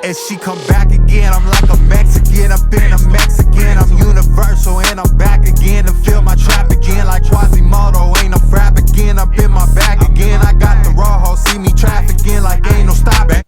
And she come back again, I'm like a Mexican, I've been a Mexican, I'm universal and I'm back again to fill my trap again like Quasimodo, ain't no frap again, up in my bag again, I got the raw hoe, see me trafficking like ain't no stopping.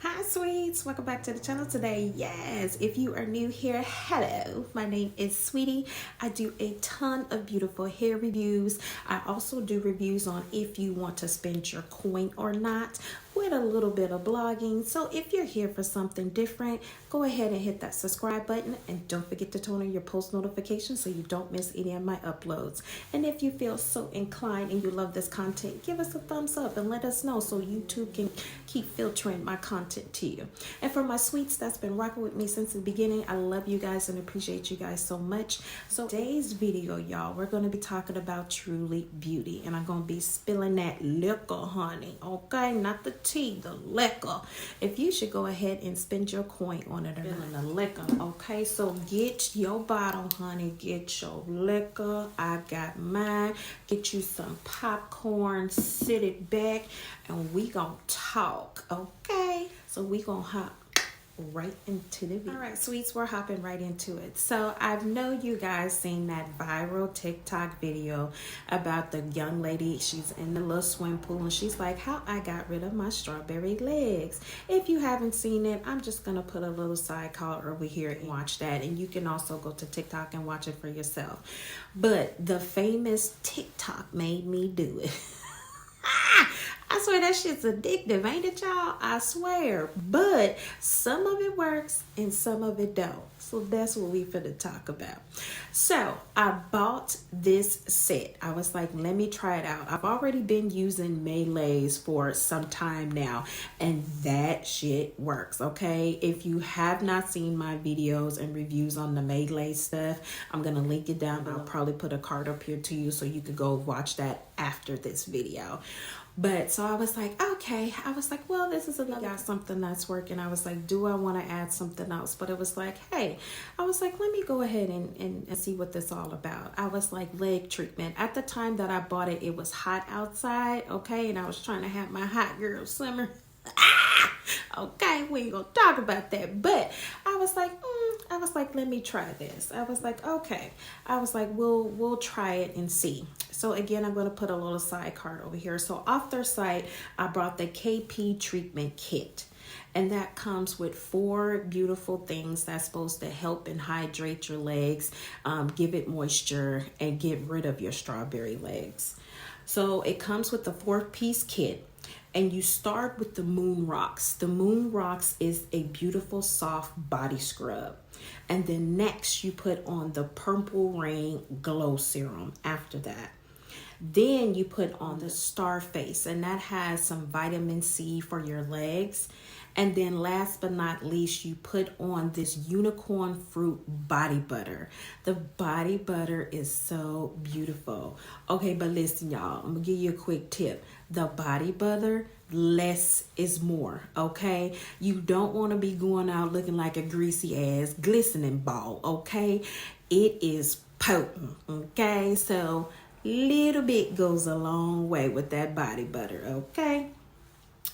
Hi sweets, welcome back to the channel today. Yes, if you are new here, hello, my name is Sweetie. I do a ton of beautiful hair reviews. I also do reviews on if you want to spend your coin or not, with a little bit of blogging. So if you're here for something different, go ahead and hit that subscribe button and don't forget to turn on your post notifications so you don't miss any of my uploads. And if you feel so inclined and you love this content, give us a thumbs up and let us know so YouTube can keep filtering my content to you. And for my sweets that's been rocking with me since the beginning, I love you guys and appreciate you guys so much. So today's video, y'all, we're going to be talking about Truly Beauty, and I'm going to be spilling that liquor, honey. Okay, not the tea, the liquor. If you should go ahead and spend your coin on it or not, the liquor. Okay, so get your bottle, honey. Get your liquor. I got mine. Get you some popcorn. Sit it back, and we gonna talk. Okay, so we gonna hop right into the video. All right, sweets, we're hopping right into it. So I know you guys seen that viral TikTok video about the young lady. She's in the little swim pool and she's like, how I got rid of my strawberry legs. If you haven't seen it, I'm just gonna put a little side card over here and watch that, and you can also go to TikTok and watch it for yourself. But the famous TikTok made me do it. I swear that shit's addictive, ain't it, y'all? I swear. But some of it works and some of it don't. So that's what we finna talk about. So I bought this set. I was like, let me try it out. I've already been using Maylays for some time now, and that shit works, okay? If you have not seen my videos and reviews on the Maylay stuff, I'm gonna link it down. I'll probably put a card up here to you so you could go watch that after this video. But so I was like, okay, I was like, well, this is another got something that's working. I was like, do I want to add something else? But it was like, hey, I was like, let me go ahead and see what this all about. I was like, leg treatment. At the time that I bought it, it was hot outside, okay? And I was trying to have my hot girl summer. Okay, we ain't gonna talk about that. But I was like, let me try this. I was like, okay. I was like, we'll try it and see. So again, I'm going to put a little side card over here. So off their site, I brought the KP treatment kit. And that comes with 4 beautiful things that's supposed to help and hydrate your legs, give it moisture, and get rid of your strawberry legs. So it comes with the 4-piece kit. And you start with the Moon Rocks. The Moon Rocks is a beautiful soft body scrub. And then next you put on the Purple Rain Glow Serum after that. Then you put on the Star Face, and that has some vitamin C for your legs. And then last but not least, you put on this unicorn fruit body butter. The body butter is so beautiful. Okay, but listen, y'all, I'm gonna give you a quick tip. The body butter, less is more, okay? You don't want to be going out looking like a greasy ass glistening ball, okay? It is potent, okay? So little bit goes a long way with that body butter, okay?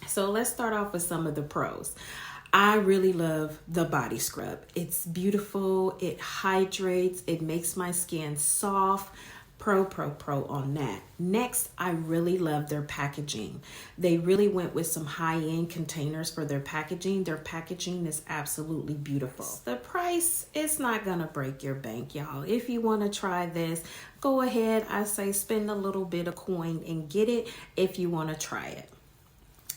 So let's start off with some of the pros. I really love the body scrub. It's beautiful, it hydrates, it makes my skin soft. Pro on that. Next, I really love their packaging. They really went with some high-end containers for their packaging. Their packaging is absolutely beautiful. The price is not gonna break your bank, y'all. If you want to try this, go ahead. I say spend a little bit of coin and get it if you want to try it.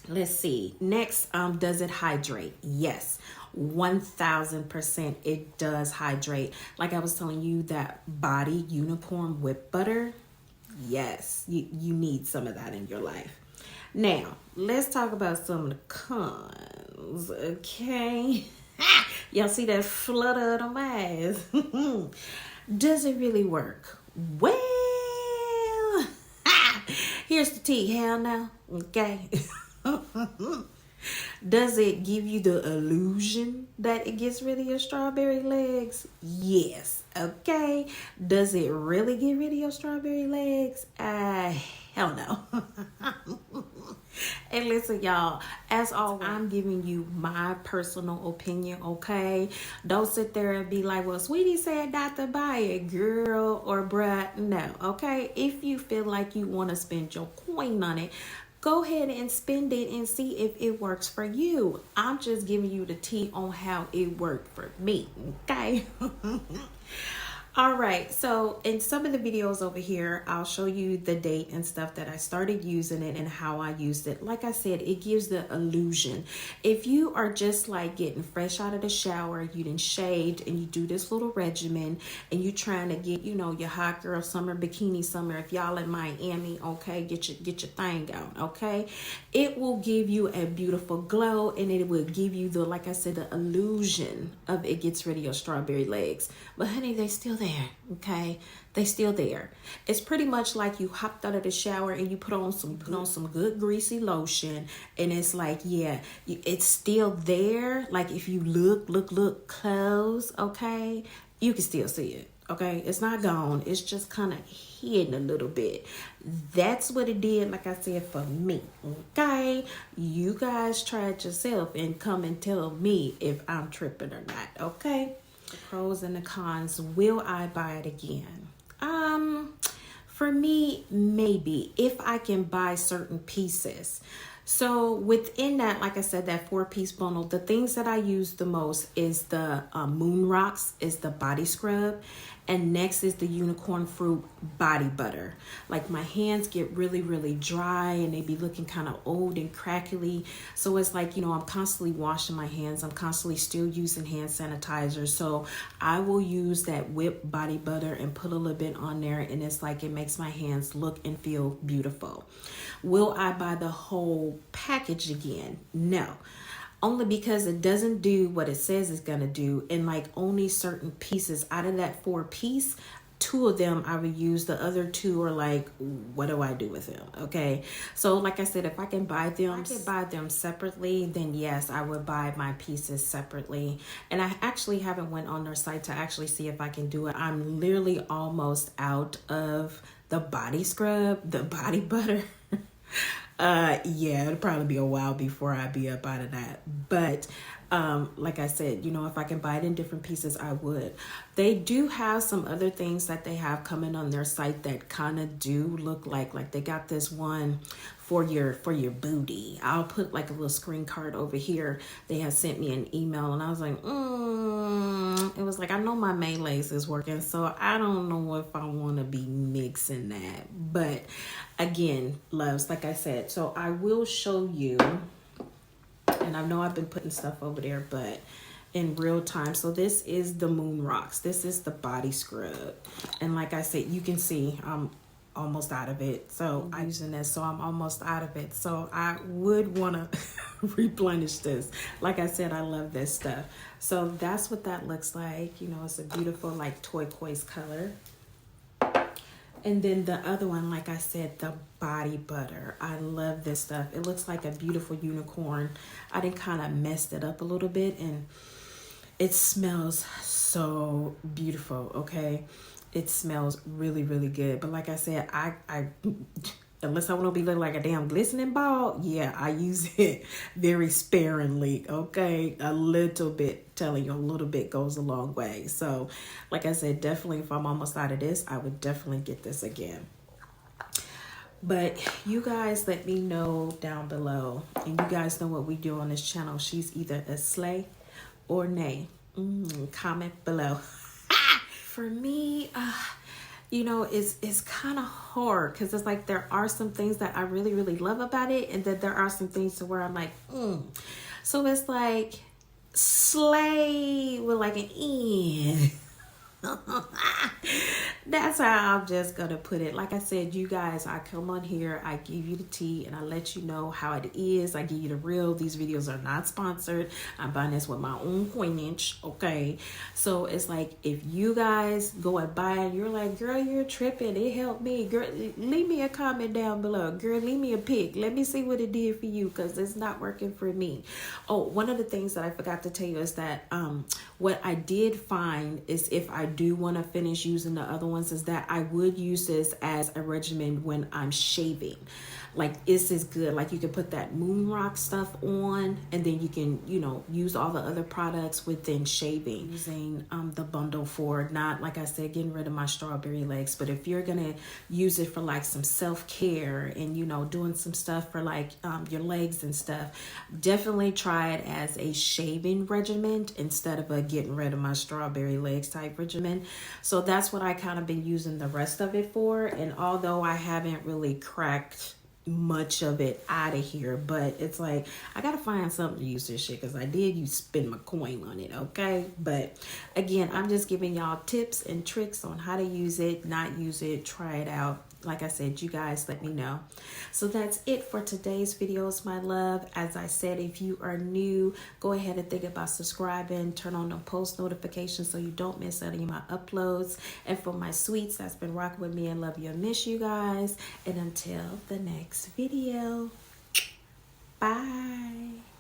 Let's see. Next, does it hydrate? Yes. 1000% it does hydrate. Like I was telling you, that body unicorn whip butter, yes, you need some of that in your life. Now let's talk about some of the cons, okay? Y'all see that flutter of my eyes? Does it really work? Well, here's the tea. Hell no. Okay. Does it give you the illusion that it gets rid of your strawberry legs? Yes. Okay. Does it really get rid of your strawberry legs? Hell no. And listen, y'all, as always, I'm giving you my personal opinion, okay? Don't sit there and be like, well, Sweetie said not to buy it, girl or bruh. No, okay? If you feel like you want to spend your coin on it, go ahead and spend it and see if it works for you. I'm just giving you the tea on how it worked for me, okay? All right, so in some of the videos over here, I'll show you the date and stuff that I started using it and how I used it. Like I said, it gives the illusion. If you are just like getting fresh out of the shower, you done shaved and you do this little regimen and you trying to get, you know, your hot girl summer, bikini summer, if y'all in Miami, okay, get your thing on, okay? It will give you a beautiful glow and it will give you the, like I said, the illusion of it gets rid of your strawberry legs. But honey, they still there, okay? They still there. It's pretty much like you hopped out of the shower and you put on some good greasy lotion, and it's like, yeah, it's still there. Like if you look close, okay, you can still see it, okay? It's not gone. It's just kind of hidden a little bit. That's what it did, like I said, for me, okay? You guys try it yourself and come and tell me if I'm tripping or not, okay? The pros and the cons. Will I buy it again? For me, maybe, if I can buy certain pieces. So within that, like I said, that 4-piece bundle, the things that I use the most is the Moon Rocks, is the body scrub, and next is the unicorn fruit body butter. Like my hands get really dry and they be looking kind of old and crackly. So it's like, you know, I'm constantly washing my hands. I'm constantly still using hand sanitizer. So I will use that whipped body butter and put a little bit on there, and it's like it makes my hands look and feel beautiful. Will I buy the whole package again? No. Only because it doesn't do what it says it's gonna do, and like only certain pieces out of that 4-piece, 2 of them I would use. The other 2 are like, what do I do with them? Okay, so like I said, if I can buy them separately, then yes, I would buy my pieces separately. And I actually haven't went on their site to actually see if I can do it. I'm literally almost out of the body scrub, the body butter. Yeah, it'll probably be a while before I be up out of that. But like I said, you know, if I can buy it in different pieces, I would. They do have some other things that they have coming on their site that kind of do look like they got this one for your booty. I'll put like a little screen card over here. They had sent me an email and I was like, it was like, I know my Maylace is working, so I don't know if I want to be mixing that. But again, loves, like I said, so I will show you, and I know I've been putting stuff over there, but in real time. So this is the Moon Rocks. This is the body scrub. And like I said, you can see I'm almost out of it. So I'm using this, so I'm almost out of it. So I would want to replenish this. Like I said, I love this stuff. So that's what that looks like. You know, it's a beautiful like turquoise color. And then the other one, like I said, the body butter. I love this stuff. It looks like a beautiful unicorn. I done kind of messed it up a little bit, and it smells so beautiful, okay? It smells really good. But like I said, I unless I want to be looking like a damn glistening ball, yeah, I use it very sparingly, okay? A little bit, telling you, a little bit goes a long way. So like I said, definitely if I'm almost out of this, I would definitely get this again. But you guys let me know down below, and you guys know what we do on this channel. She's either a slay or nay. Comment below. For me, you know, it's kind of hard because it's like there are some things that I really love about it, and then there are some things to where I'm like, So it's like slay with like an N. That's how I'm just gonna put it. Like I said, you guys, I come on here, I give you the tea, and I let you know how it is. I give you the real. These videos are not sponsored. I'm buying this with my own coinage, okay? So it's like, if you guys go and buy it, you're like, girl, you're tripping, it helped me. Girl, leave me a comment down below. Girl, leave me a pic. Let me see what it did for you, because it's not working for me. Oh, one of the things that I forgot to tell you is that what I did find is if I do want to finish using the other ones is that I would use this as a regimen when I'm shaving. Like, this is good. Like, you can put that moon rock stuff on, and then you can, you know, use all the other products within shaving. Using the bundle for not, like I said, getting rid of my strawberry legs, but if you're gonna use it for like some self-care and, you know, doing some stuff for like your legs and stuff, definitely try it as a shaving regimen instead of a getting rid of my strawberry legs type regimen. So that's what I kind of been using the rest of it for. And although I haven't really cracked much of it out of here, but it's like I gotta find something to use this shit, because I did spend my coin on it, okay? But again, I'm just giving y'all tips and tricks on how to use it, not use it, try it out. Like I said, you guys let me know. So that's it for today's videos, my love. As I said, if you are new, go ahead and think about subscribing, turn on the post notifications so you don't miss any of my uploads. And for my sweets that's been rocking with me, I love you and miss you guys. And until the next video, bye.